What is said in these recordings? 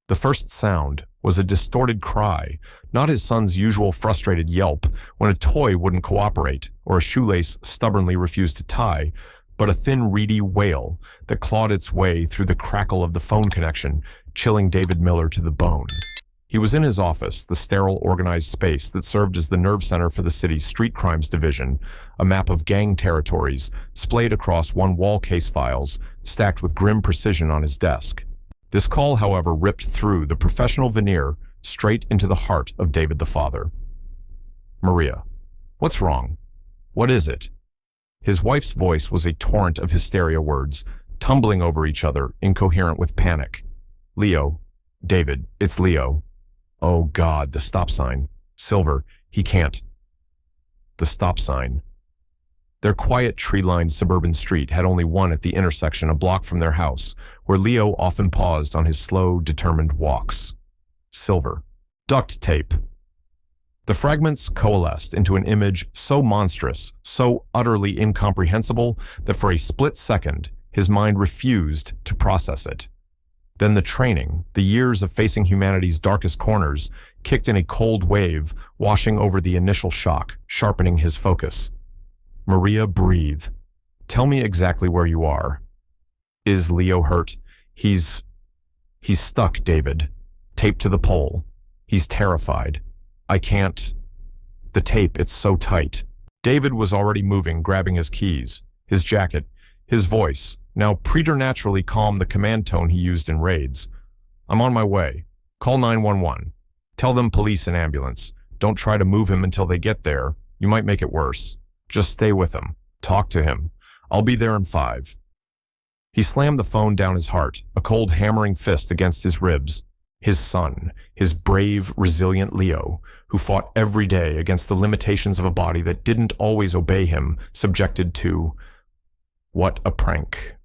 The first sound was a distorted cry, not his son's usual frustrated yelp when a toy wouldn't cooperate or a shoelace stubbornly refused to tie, but a thin, reedy wail that clawed its way through the crackle of the phone connection, chilling David Miller to the bone. He was in his office, the sterile, organized space that served as the nerve center for the city's street crimes division, a map of gang territories splayed across one-wall case files, stacked with grim precision on his desk. This call, however, ripped through the professional veneer straight into the heart of David the father. "Maria, what's wrong? What is it?" His wife's voice was a torrent of hysteria words, tumbling over each other, incoherent with panic. "Leo. David, it's Leo. Oh God, the stop sign. Silver, he can't." The stop sign. Their quiet, tree-lined suburban street had only one at the intersection a block from their house, where Leo often paused on his slow, determined walks. Silver. Duct tape. The fragments coalesced into an image so monstrous, so utterly incomprehensible, that for a split second, his mind refused to process it. Then the training, the years of facing humanity's darkest corners, kicked in a cold wave, washing over the initial shock, sharpening his focus. "Maria, breathe. Tell me exactly where you are." "Is Leo hurt?" He's stuck, David. Taped to the pole. He's terrified. I can't. The tape, it's so tight." David was already moving, grabbing his keys, his jacket, his voice, now preternaturally calm, the command tone he used in raids. "I'm on my way. Call 911. Tell them police and ambulance. Don't try to move him until they get there. You might make it worse. Just stay with him. Talk to him. I'll be there in 5. He slammed the phone down his heart, a cold hammering fist against his ribs. His son, his brave, resilient Leo, who fought every day against the limitations of a body that didn't always obey him, subjected to... What a prank.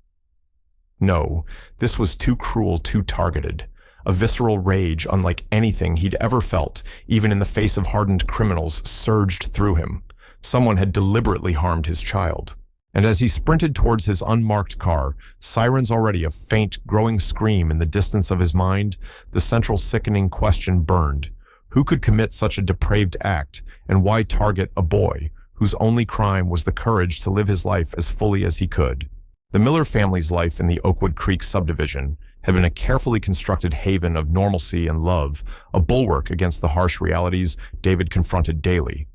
No, this was too cruel, too targeted. A visceral rage unlike anything he'd ever felt, even in the face of hardened criminals, surged through him. Someone had deliberately harmed his child. And as he sprinted towards his unmarked car, sirens already a faint, growing scream in the distance of his mind, the central sickening question burned. Who could commit such a depraved act, and why target a boy whose only crime was the courage to live his life as fully as he could? The Miller family's life in the Oakwood Creek subdivision had been a carefully constructed haven of normalcy and love, a bulwark against the harsh realities David confronted daily.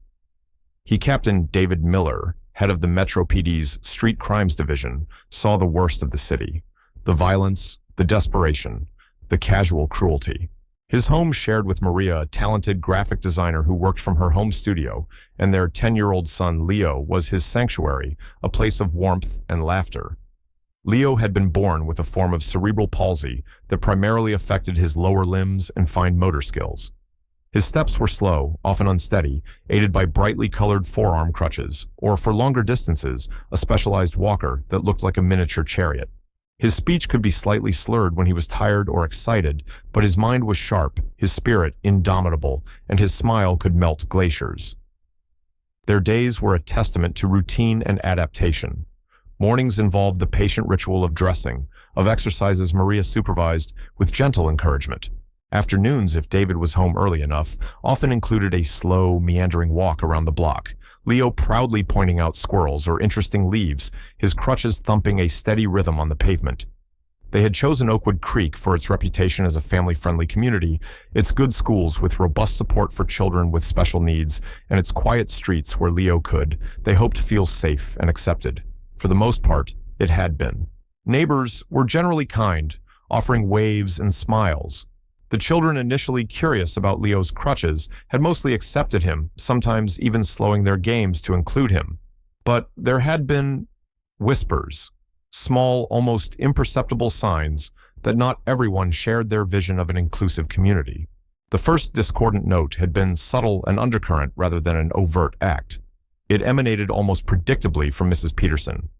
He, Captain David Miller, head of the Metro PD's Street Crimes Division, saw the worst of the city. The violence, the desperation, the casual cruelty. His home shared with Maria, a talented graphic designer who worked from her home studio, and their 10-year-old son Leo was his sanctuary, a place of warmth and laughter. Leo had been born with a form of cerebral palsy that primarily affected his lower limbs and fine motor skills. His steps were slow, often unsteady, aided by brightly colored forearm crutches, or for longer distances, a specialized walker that looked like a miniature chariot. His speech could be slightly slurred when he was tired or excited, but his mind was sharp, his spirit indomitable, and his smile could melt glaciers. Their days were a testament to routine and adaptation. Mornings involved the patient ritual of dressing, of exercises Maria supervised with gentle encouragement. Afternoons, if David was home early enough, often included a slow, meandering walk around the block, Leo proudly pointing out squirrels or interesting leaves, his crutches thumping a steady rhythm on the pavement. They had chosen Oakwood Creek for its reputation as a family-friendly community, its good schools with robust support for children with special needs, and its quiet streets where Leo could, they hoped, feel safe and accepted. For the most part, it had been. Neighbors were generally kind, offering waves and smiles. The children, initially curious about Leo's crutches, had mostly accepted him, sometimes even slowing their games to include him. But there had been whispers, small, almost imperceptible signs that not everyone shared their vision of an inclusive community. The first discordant note had been subtle and undercurrent rather than an overt act. It emanated almost predictably from Mrs. Peterson.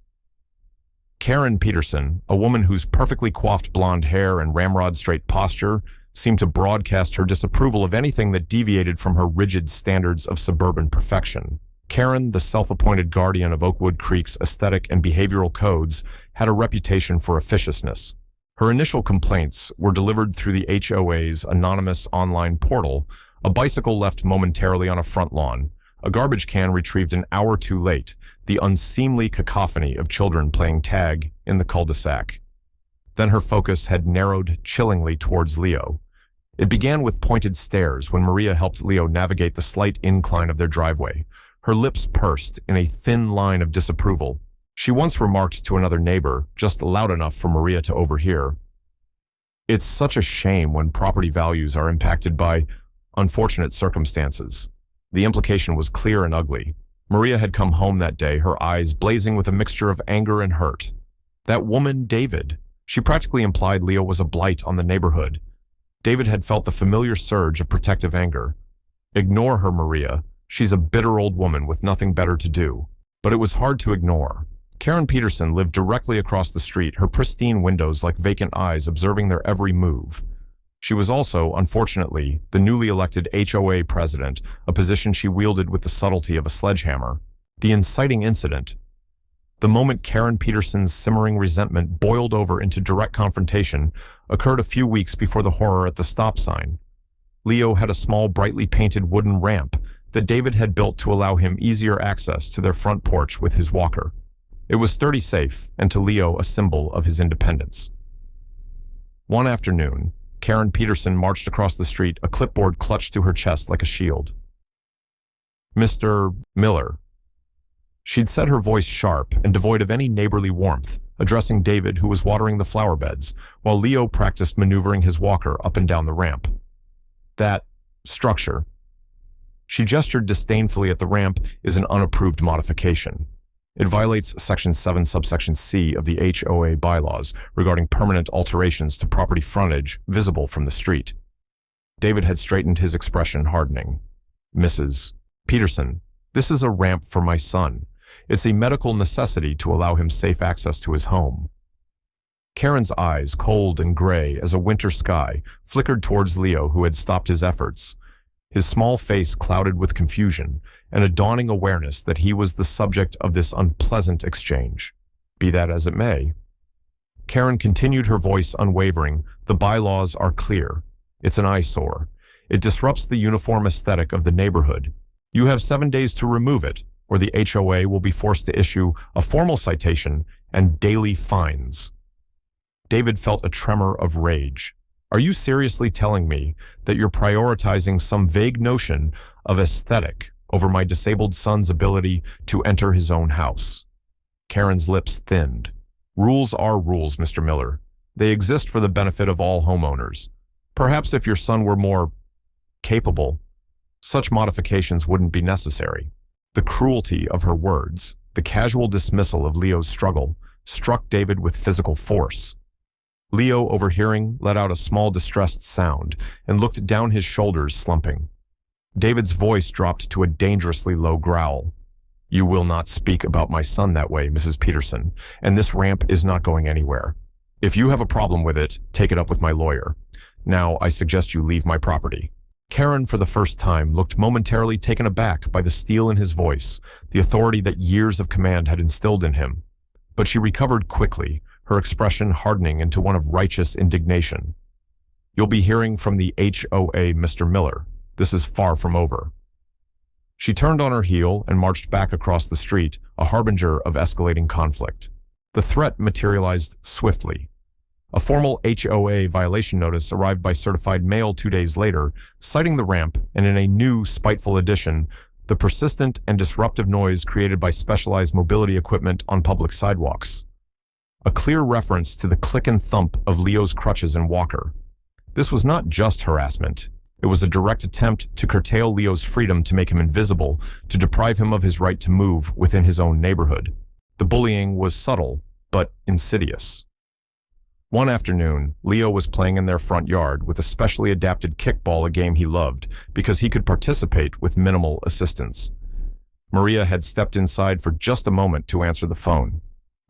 Karen Peterson, a woman whose perfectly coiffed blonde hair and ramrod-straight posture seemed to broadcast her disapproval of anything that deviated from her rigid standards of suburban perfection. Karen, the self-appointed guardian of Oakwood Creek's aesthetic and behavioral codes, had a reputation for officiousness. Her initial complaints were delivered through the HOA's anonymous online portal, a bicycle left momentarily on a front lawn, a garbage can retrieved an hour too late, the unseemly cacophony of children playing tag in the cul-de-sac. Then her focus had narrowed chillingly towards Leo. It began with pointed stares when Maria helped Leo navigate the slight incline of their driveway. Her lips pursed in a thin line of disapproval. She once remarked to another neighbor, just loud enough for Maria to overhear, "It's such a shame when property values are impacted by unfortunate circumstances." The implication was clear and ugly. Maria had come home that day, her eyes blazing with a mixture of anger and hurt. That woman, David. She practically implied Leo was a blight on the neighborhood. David had felt the familiar surge of protective anger. Ignore her, Maria. She's a bitter old woman with nothing better to do. But it was hard to ignore. Karen Peterson lived directly across the street, her pristine windows like vacant eyes observing their every move. She was also, unfortunately, the newly elected HOA president, a position she wielded with the subtlety of a sledgehammer. The inciting incident, the moment Karen Peterson's simmering resentment boiled over into direct confrontation, occurred a few weeks before the horror at the stop sign. Leo had a small, brightly painted wooden ramp that David had built to allow him easier access to their front porch with his walker. It was sturdy safe, and to Leo a symbol of his independence. One afternoon, Karen Peterson marched across the street, a clipboard clutched to her chest like a shield. "Mr. Miller." She'd set her voice sharp and devoid of any neighborly warmth, addressing David, who was watering the flower beds, while Leo practiced maneuvering his walker up and down the ramp. "That structure," she gestured disdainfully at the ramp, "is an unapproved modification. It violates Section 7, subsection C of the HOA bylaws regarding permanent alterations to property frontage visible from the street." David had straightened, his expression hardening. "Mrs. Peterson, this is a ramp for my son. It's a medical necessity to allow him safe access to his home." Karen's eyes, cold and gray as a winter sky, flickered towards Leo, who had stopped his efforts. His small face clouded with confusion and a dawning awareness that he was the subject of this unpleasant exchange. Be that as it may. Karen continued, her voice unwavering. "The bylaws are clear. It's an eyesore. It disrupts the uniform aesthetic of the neighborhood. You have 7 days to remove it, or the HOA will be forced to issue a formal citation and daily fines." David felt a tremor of rage. "Are you seriously telling me that you're prioritizing some vague notion of aesthetic over my disabled son's ability to enter his own house?" Karen's lips thinned. "Rules are rules, Mr. Miller. They exist for the benefit of all homeowners. Perhaps if your son were more capable, such modifications wouldn't be necessary." The cruelty of her words, the casual dismissal of Leo's struggle, struck David with physical force. Leo, overhearing, let out a small distressed sound and looked down, his shoulders slumping. David's voice dropped to a dangerously low growl. "You will not speak about my son that way, Mrs. Peterson, and this ramp is not going anywhere. If you have a problem with it, take it up with my lawyer. Now, I suggest you leave my property." Karen, for the first time, looked momentarily taken aback by the steel in his voice, the authority that years of command had instilled in him. But she recovered quickly, her expression hardening into one of righteous indignation. "You'll be hearing from the HOA, Mr. Miller. This is far from over." She turned on her heel and marched back across the street, a harbinger of escalating conflict. The threat materialized swiftly. A formal HOA violation notice arrived by certified mail 2 days later, citing the ramp, and in a new, spiteful addition, the persistent and disruptive noise created by specialized mobility equipment on public sidewalks. A clear reference to the click and thump of Leo's crutches and walker. This was not just harassment. It was a direct attempt to curtail Leo's freedom, to make him invisible, to deprive him of his right to move within his own neighborhood. The bullying was subtle, but insidious. One afternoon, Leo was playing in their front yard with a specially adapted kickball, a game he loved, because he could participate with minimal assistance. Maria had stepped inside for just a moment to answer the phone.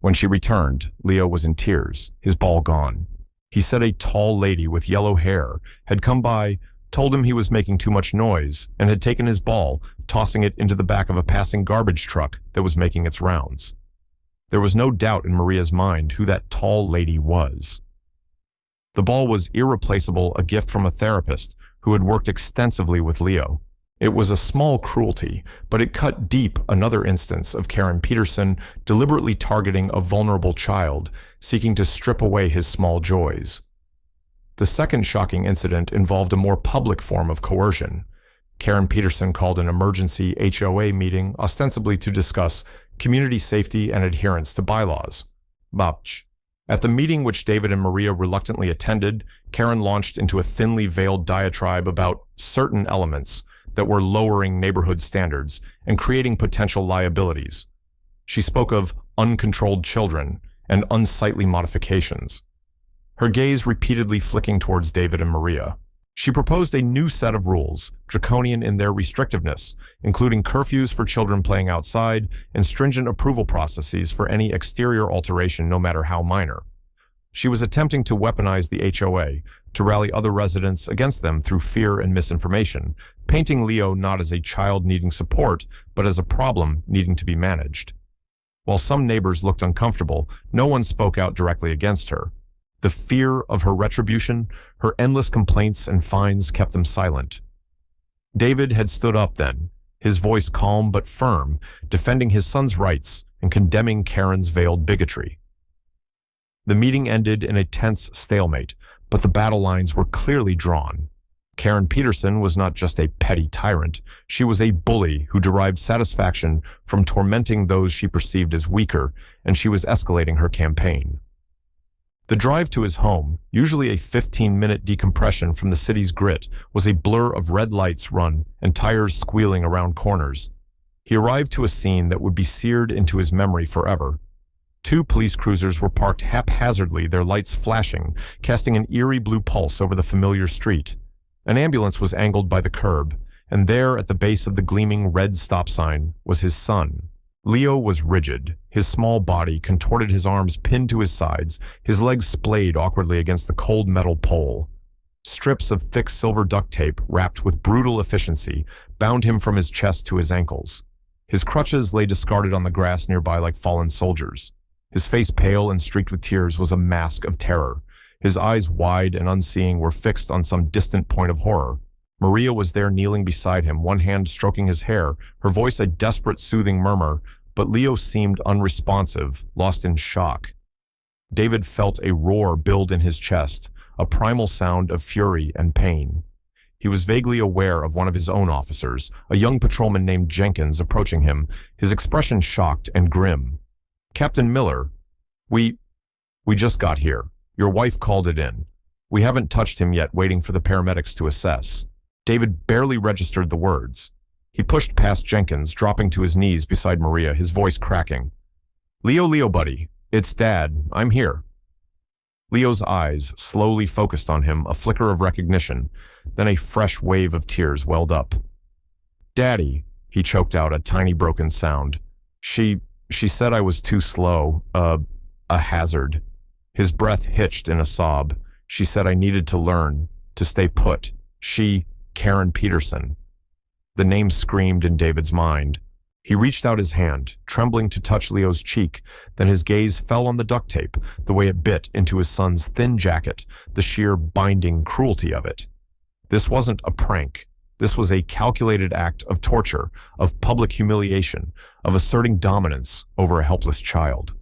When she returned, Leo was in tears, his ball gone. He said a tall lady with yellow hair had come by, told him he was making too much noise, and had taken his ball, tossing it into the back of a passing garbage truck that was making its rounds. There was no doubt in Maria's mind who that tall lady was. The ball was irreplaceable, a gift from a therapist who had worked extensively with Leo. It was a small cruelty, but it cut deep, another instance of Karen Peterson deliberately targeting a vulnerable child, seeking to strip away his small joys. The second shocking incident involved a more public form of coercion. Karen Peterson called an emergency HOA meeting ostensibly to discuss community safety and adherence to bylaws. Bapch. At the meeting, which David and Maria reluctantly attended, Karen launched into a thinly veiled diatribe about certain elements that were lowering neighborhood standards and creating potential liabilities. She spoke of uncontrolled children and unsightly modifications, her gaze repeatedly flicking towards David and Maria. She proposed a new set of rules, draconian in their restrictiveness, including curfews for children playing outside and stringent approval processes for any exterior alteration, no matter how minor. She was attempting to weaponize the HOA to rally other residents against them through fear and misinformation, painting Leo not as a child needing support, but as a problem needing to be managed. While some neighbors looked uncomfortable, no one spoke out directly against her. The fear of her retribution, her endless complaints and fines kept them silent. David had stood up then, his voice calm but firm, defending his son's rights and condemning Karen's veiled bigotry. The meeting ended in a tense stalemate, but the battle lines were clearly drawn. Karen Peterson was not just a petty tyrant, she was a bully who derived satisfaction from tormenting those she perceived as weaker, and she was escalating her campaign. The drive to his home, usually a 15-minute decompression from the city's grit, was a blur of red lights run and tires squealing around corners. He arrived to a scene that would be seared into his memory forever. 2 police cruisers were parked haphazardly, their lights flashing, casting an eerie blue pulse over the familiar street. An ambulance was angled by the curb, and there at the base of the gleaming red stop sign was his son. Leo was rigid, his small body contorted, his arms pinned to his sides, his legs splayed awkwardly against the cold metal pole. Strips of thick silver duct tape, wrapped with brutal efficiency, bound him from his chest to his ankles. His crutches lay discarded on the grass nearby like fallen soldiers. His face, pale and streaked with tears, was a mask of terror. His eyes, wide and unseeing, were fixed on some distant point of horror. Maria was there kneeling beside him, one hand stroking his hair, her voice a desperate, soothing murmur, but Leo seemed unresponsive, lost in shock. David felt a roar build in his chest, a primal sound of fury and pain. He was vaguely aware of one of his own officers, a young patrolman named Jenkins, approaching him, his expression shocked and grim. "Captain Miller, we just got here. Your wife called it in. We haven't touched him yet, waiting for the paramedics to assess." David barely registered the words. He pushed past Jenkins, dropping to his knees beside Maria, his voice cracking. Leo, buddy. It's Dad. I'm here." Leo's eyes slowly focused on him, a flicker of recognition, then a fresh wave of tears welled up. "Daddy," he choked out, a tiny broken sound. She said I was too slow, a hazard." His breath hitched in a sob. "She said I needed to learn, to stay put. Karen Peterson." The name screamed in David's mind. He reached out his hand, trembling to touch Leo's cheek, then his gaze fell on the duct tape, the way it bit into his son's thin jacket, the sheer binding cruelty of it. This wasn't a prank. This was a calculated act of torture, of public humiliation, of asserting dominance over a helpless child.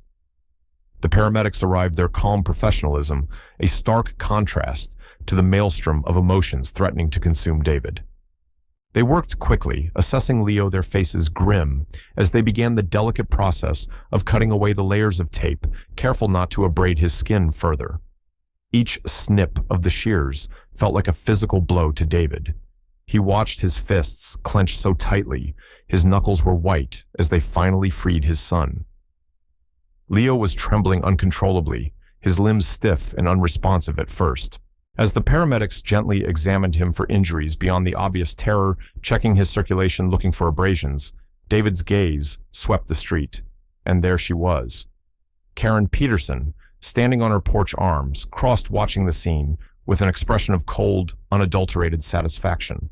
The paramedics arrived, their calm professionalism, a stark contrast to the maelstrom of emotions threatening to consume David. They worked quickly, assessing Leo, their faces grim, as they began the delicate process of cutting away the layers of tape, careful not to abrade his skin further. Each snip of the shears felt like a physical blow to David. He watched his fists clench so tightly, his knuckles were white as they finally freed his son. Leo was trembling uncontrollably, his limbs stiff and unresponsive at first. As the paramedics gently examined him for injuries beyond the obvious terror, checking his circulation, looking for abrasions, David's gaze swept the street, and there she was. Karen Peterson, standing on her porch, arms crossed, watching the scene with an expression of cold, unadulterated satisfaction.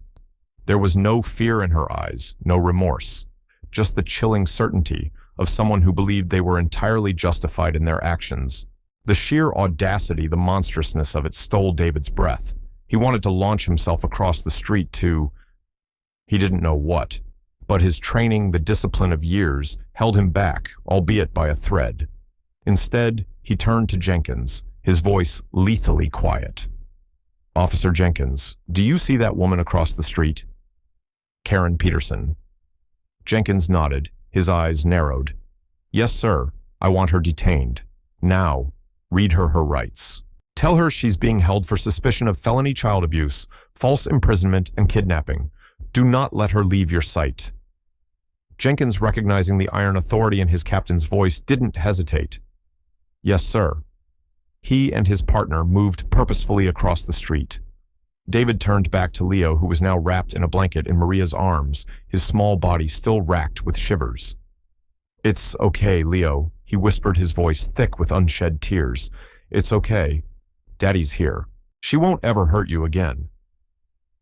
There was no fear in her eyes, no remorse, just the chilling certainty of someone who believed they were entirely justified in their actions. The sheer audacity, the monstrousness of it stole David's breath. He wanted to launch himself across the street to... he didn't know what, but his training, the discipline of years, held him back, albeit by a thread. Instead, he turned to Jenkins, his voice lethally quiet. "Officer Jenkins, do you see that woman across the street?" "Karen Peterson." Jenkins nodded, his eyes narrowed. "Yes, sir. I want her detained. Now, read her rights. Tell her she's being held for suspicion of felony child abuse, false imprisonment, and kidnapping. Do not let her leave your sight." Jenkins, recognizing the iron authority in his captain's voice, didn't hesitate. "Yes, sir." He and his partner moved purposefully across the street. David turned back to Leo, who was now wrapped in a blanket in Maria's arms, his small body still racked with shivers. "It's okay, Leo," he whispered, his voice thick with unshed tears. "It's okay. Daddy's here. She won't ever hurt you again."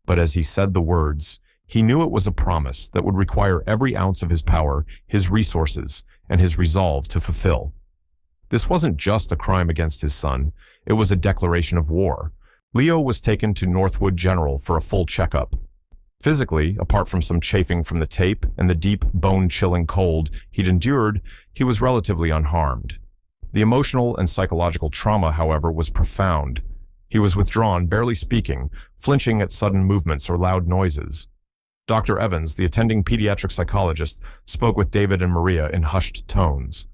But as he said the words, he knew it was a promise that would require every ounce of his power, his resources, and his resolve to fulfill. This wasn't just a crime against his son, it was a declaration of war. Leo was taken to Northwood General for a full checkup. Physically, apart from some chafing from the tape and the deep, bone-chilling cold he'd endured, he was relatively unharmed. The emotional and psychological trauma, however, was profound. He was withdrawn, barely speaking, flinching at sudden movements or loud noises. Dr. Evans, the attending pediatric psychologist, spoke with David and Maria in hushed tones.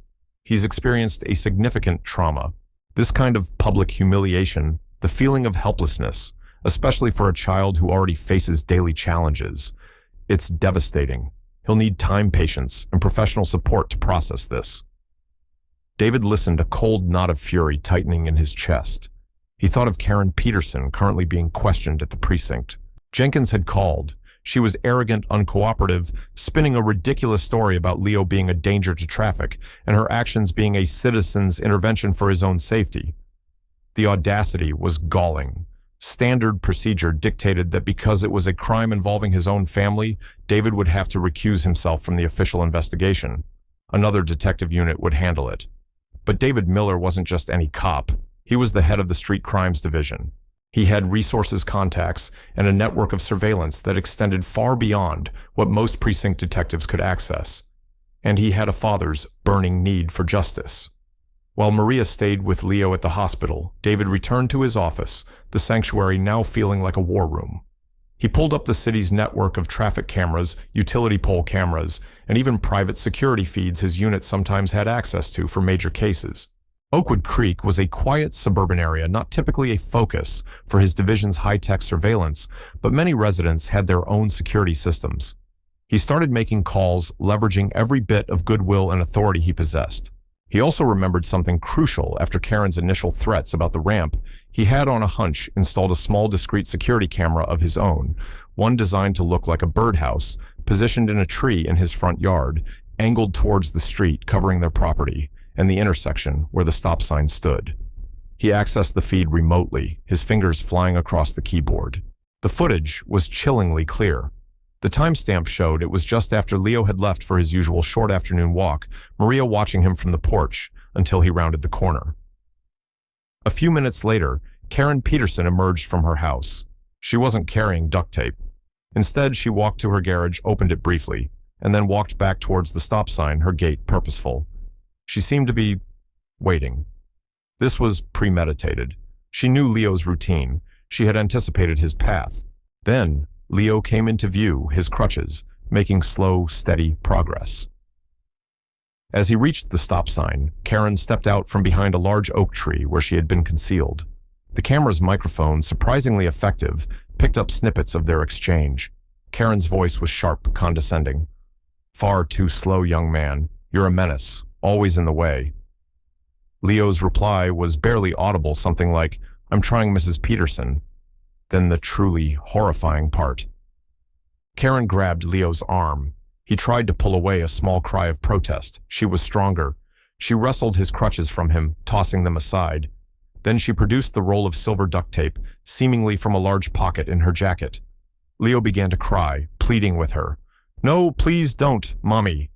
"He's experienced a significant trauma. This kind of public humiliation, the feeling of helplessness, especially for a child who already faces daily challenges. It's devastating. He'll need time, patience, and professional support to process this." David listened, a cold knot of fury tightening in his chest. He thought of Karen Peterson currently being questioned at the precinct. Jenkins had called. She was arrogant, uncooperative, spinning a ridiculous story about Leo being a danger to traffic and her actions being a citizen's intervention for his own safety. The audacity was galling. Standard procedure dictated that because it was a crime involving his own family, David would have to recuse himself from the official investigation. Another detective unit would handle it. But David Miller wasn't just any cop. He was the head of the Street Crimes Division. He had resources, contacts, and a network of surveillance that extended far beyond what most precinct detectives could access. And he had a father's burning need for justice. While Maria stayed with Leo at the hospital, David returned to his office, the sanctuary now feeling like a war room. He pulled up the city's network of traffic cameras, utility pole cameras, and even private security feeds his unit sometimes had access to for major cases. Oakwood Creek was a quiet suburban area, not typically a focus for his division's high-tech surveillance, but many residents had their own security systems. He started making calls, leveraging every bit of goodwill and authority he possessed. He also remembered something crucial after Karen's initial threats about the ramp. He had, on a hunch, installed a small discrete security camera of his own, one designed to look like a birdhouse, positioned in a tree in his front yard, angled towards the street covering their property, and the intersection where the stop sign stood. He accessed the feed remotely, his fingers flying across the keyboard. The footage was chillingly clear. The timestamp showed it was just after Leo had left for his usual short afternoon walk, Maria watching him from the porch until he rounded the corner. A few minutes later, Karen Peterson emerged from her house. She wasn't carrying duct tape. Instead, she walked to her garage, opened it briefly, and then walked back towards the stop sign, her gait purposeful. She seemed to be waiting. This was premeditated. She knew Leo's routine. She had anticipated his path. Then, Leo came into view, his crutches, making slow, steady progress. As he reached the stop sign, Karen stepped out from behind a large oak tree where she had been concealed. The camera's microphone, surprisingly effective, picked up snippets of their exchange. Karen's voice was sharp, condescending. "Far too slow, young man. You're a menace. Always in the way." Leo's reply was barely audible, something like, "I'm trying, Mrs. Peterson." Then the truly horrifying part. Karen grabbed Leo's arm. He tried to pull away, a small cry of protest. She was stronger. She wrestled his crutches from him, tossing them aside. Then she produced the roll of silver duct tape, seemingly from a large pocket in her jacket. Leo began to cry, pleading with her. "No, please don't, Mommy."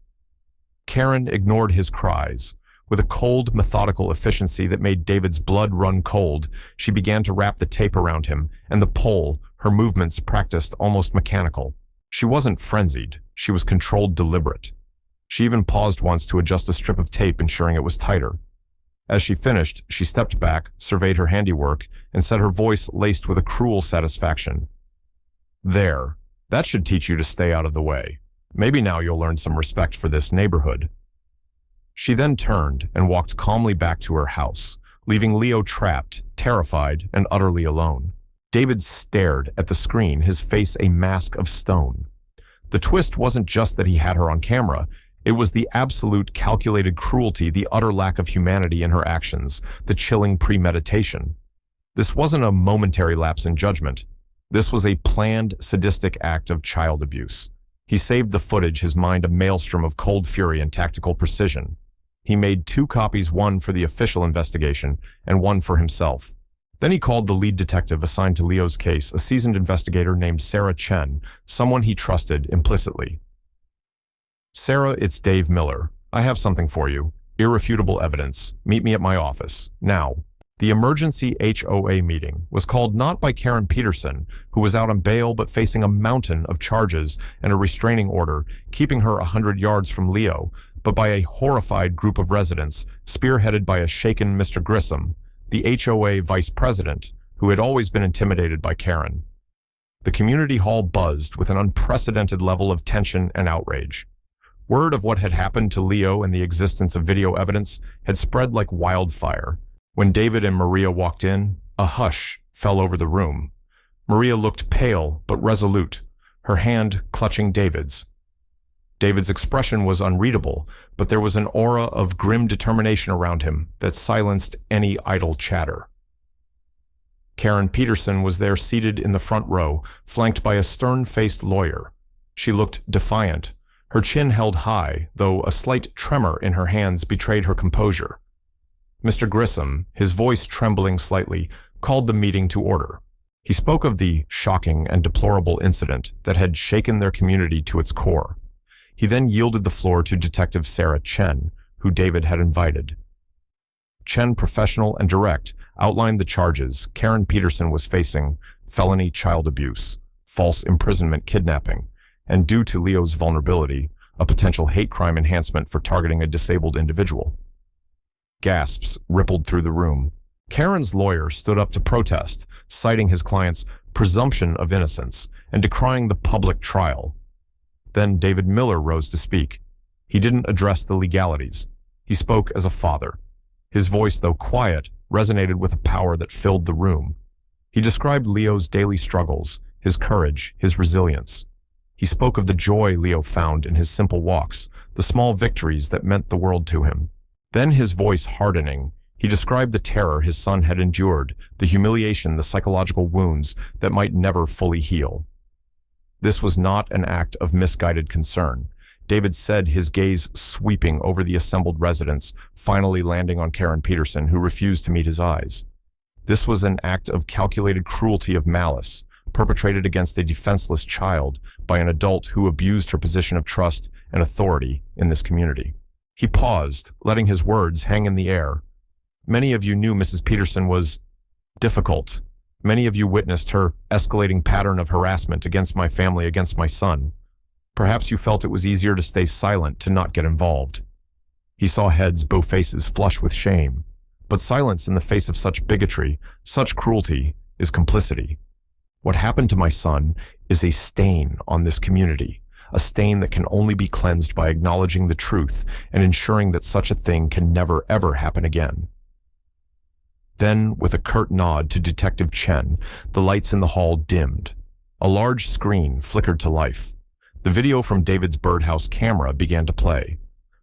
Karen ignored his cries. With a cold, methodical efficiency that made David's blood run cold, she began to wrap the tape around him, and the pole, her movements practiced almost mechanical. She wasn't frenzied, she was controlled deliberate. She even paused once to adjust a strip of tape, ensuring it was tighter. As she finished, she stepped back, surveyed her handiwork, and said, her voice laced with a cruel satisfaction, "There, that should teach you to stay out of the way. Maybe now you'll learn some respect for this neighborhood." She then turned and walked calmly back to her house, leaving Leo trapped, terrified, and utterly alone. David stared at the screen, his face a mask of stone. The twist wasn't just that he had her on camera, it was the absolute calculated cruelty, the utter lack of humanity in her actions, the chilling premeditation. This wasn't a momentary lapse in judgment. This was a planned, sadistic act of child abuse. He saved the footage, his mind a maelstrom of cold fury and tactical precision. He made 2 copies, one for the official investigation and one for himself. Then he called the lead detective assigned to Leo's case, a seasoned investigator named Sarah Chen, someone he trusted implicitly. "Sarah, it's Dave Miller. I have something for you. Irrefutable evidence. Meet me at my office. Now." The emergency HOA meeting was called not by Karen Peterson, who was out on bail but facing a mountain of charges and a restraining order, keeping her 100 yards from Leo, but by a horrified group of residents, spearheaded by a shaken Mr. Grissom, the HOA vice president, who had always been intimidated by Karen. The community hall buzzed with an unprecedented level of tension and outrage. Word of what had happened to Leo and the existence of video evidence had spread like wildfire. When David and Maria walked in, a hush fell over the room. Maria looked pale but resolute, her hand clutching David's. David's expression was unreadable, but there was an aura of grim determination around him that silenced any idle chatter. Karen Peterson was there seated in the front row, flanked by a stern-faced lawyer. She looked defiant, her chin held high, though a slight tremor in her hands betrayed her composure. Mr. Grissom, his voice trembling slightly, called the meeting to order. He spoke of the shocking and deplorable incident that had shaken their community to its core. He then yielded the floor to Detective Sarah Chen, who David had invited. Chen, professional and direct, outlined the charges Karen Peterson was facing: felony child abuse, false imprisonment, kidnapping, and due to Leo's vulnerability, a potential hate crime enhancement for targeting a disabled individual. Gasps rippled through the room. Karen's lawyer stood up to protest, citing his client's presumption of innocence and decrying the public trial. Then David Miller rose to speak. He didn't address the legalities. He spoke as a father. His voice, though quiet, resonated with a power that filled the room. He described Leo's daily struggles, his courage, his resilience. He spoke of the joy Leo found in his simple walks, the small victories that meant the world to him. Then, his voice hardening, he described the terror his son had endured, the humiliation, the psychological wounds that might never fully heal. This was not an act of misguided concern. David said, his gaze sweeping over the assembled residents, finally landing on Karen Peterson, who refused to meet his eyes. This was an act of calculated cruelty, of malice, perpetrated against a defenseless child by an adult who abused her position of trust and authority in this community. He paused, letting his words hang in the air. Many of you knew Mrs. Peterson was difficult. Many of you witnessed her escalating pattern of harassment against my family, against my son. Perhaps you felt it was easier to stay silent, to not get involved. He saw heads bow faces flush with shame. But silence in the face of such bigotry, such cruelty, is complicity. What happened to my son is a stain on this community, a stain that can only be cleansed by acknowledging the truth and ensuring that such a thing can never, ever happen again. Then, with a curt nod to Detective Chen, the lights in the hall dimmed. A large screen flickered to life. The video from David's birdhouse camera began to play.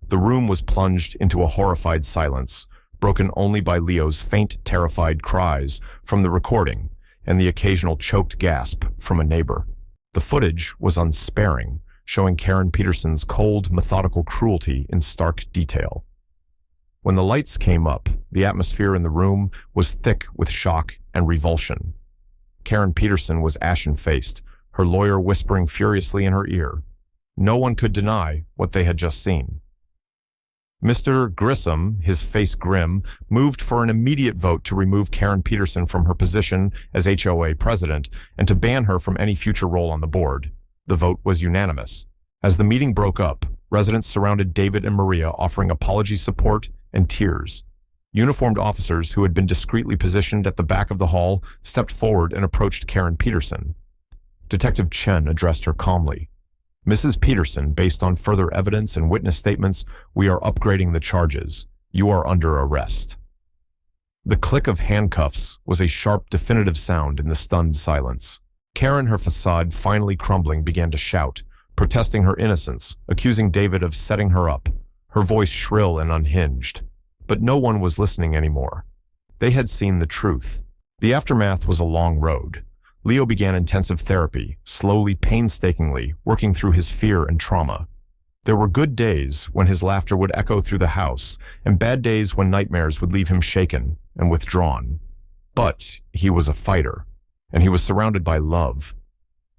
The room was plunged into a horrified silence, broken only by Leo's faint, terrified cries from the recording and the occasional choked gasp from a neighbor. The footage was unsparing, showing Karen Peterson's cold, methodical cruelty in stark detail. When the lights came up, the atmosphere in the room was thick with shock and revulsion. Karen Peterson was ashen-faced, her lawyer whispering furiously in her ear. No one could deny what they had just seen. Mr. Grissom, his face grim, moved for an immediate vote to remove Karen Peterson from her position as HOA president and to ban her from any future role on the board. The vote was unanimous. As the meeting broke up, residents surrounded David and Maria, offering apology support and tears. Uniformed officers who had been discreetly positioned at the back of the hall stepped forward and approached Karen Peterson. Detective Chen addressed her calmly. "Mrs. Peterson, based on further evidence and witness statements, we are upgrading the charges. You are under arrest." The click of handcuffs was a sharp, definitive sound in the stunned silence. Karen, her facade finally crumbling, began to shout, protesting her innocence, accusing David of setting her up, her voice shrill and unhinged. But no one was listening anymore. They had seen the truth. The aftermath was a long road. Leo began intensive therapy, slowly, painstakingly, working through his fear and trauma. There were good days when his laughter would echo through the house, and bad days when nightmares would leave him shaken and withdrawn. But he was a fighter, and he was surrounded by love.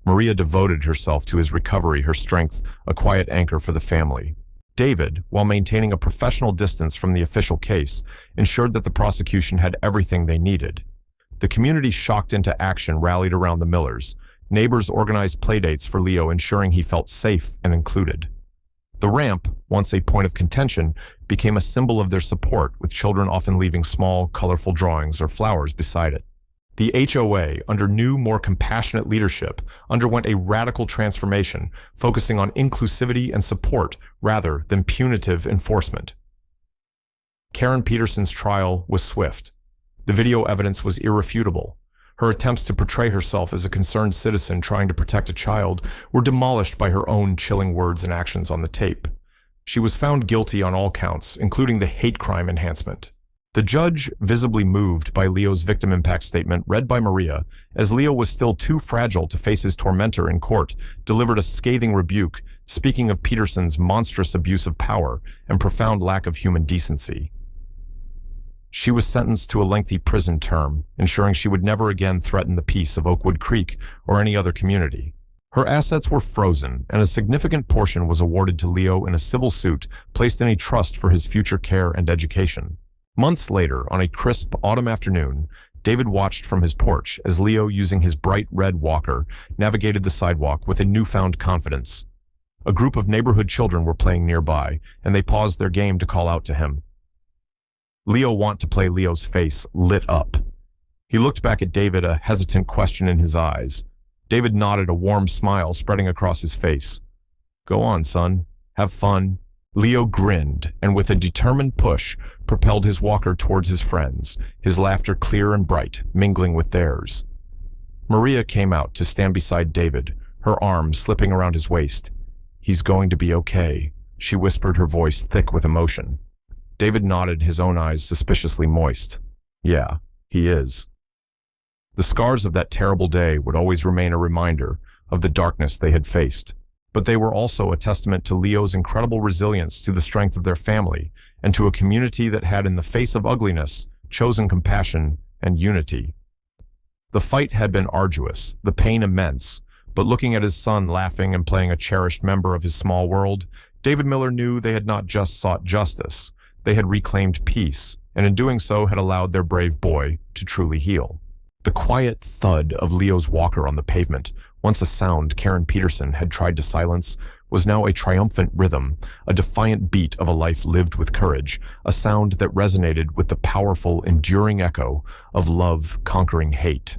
Maria devoted herself to his recovery, her strength, a quiet anchor for the family. David, while maintaining a professional distance from the official case, ensured that the prosecution had everything they needed. The community, shocked into action, rallied around the Millers. Neighbors organized playdates for Leo, ensuring he felt safe and included. The ramp, once a point of contention, became a symbol of their support, with children often leaving small, colorful drawings or flowers beside it. The HOA, under new, more compassionate leadership, underwent a radical transformation, focusing on inclusivity and support rather than punitive enforcement. Karen Peterson's trial was swift. The video evidence was irrefutable. Her attempts to portray herself as a concerned citizen trying to protect a child were demolished by her own chilling words and actions on the tape. She was found guilty on all counts, including the hate crime enhancement. The judge, visibly moved by Leo's victim impact statement read by Maria, as Leo was still too fragile to face his tormentor in court, delivered a scathing rebuke, speaking of Peterson's monstrous abuse of power and profound lack of human decency. She was sentenced to a lengthy prison term, ensuring she would never again threaten the peace of Oakwood Creek or any other community. Her assets were frozen, and a significant portion was awarded to Leo in a civil suit placed in a trust for his future care and education. Months later, on a crisp autumn afternoon, David watched from his porch as Leo, using his bright red walker, navigated the sidewalk with a newfound confidence. A group of neighborhood children were playing nearby, and they paused their game to call out to him. Leo want to play. Leo's face lit up. He looked back at David, a hesitant question in his eyes. David nodded, a warm smile spreading across his face. "Go on, son. Have fun." Leo grinned, and with a determined push, propelled his walker towards his friends, his laughter clear and bright, mingling with theirs. Maria came out to stand beside David, her arm slipping around his waist. "He's going to be okay," she whispered, her voice thick with emotion. David nodded, his own eyes suspiciously moist. "Yeah, he is." The scars of that terrible day would always remain a reminder of the darkness they had faced, but they were also a testament to Leo's incredible resilience, to the strength of their family, and to a community that had, in the face of ugliness, chosen compassion and unity. The fight had been arduous, the pain immense, but looking at his son laughing and playing a cherished member of his small world, David Miller knew they had not just sought justice. They had reclaimed peace, and in doing so had allowed their brave boy to truly heal. The quiet thud of Leo's walker on the pavement, once a sound Karen Peterson had tried to silence, was now a triumphant rhythm, a defiant beat of a life lived with courage, a sound that resonated with the powerful, enduring echo of love conquering hate.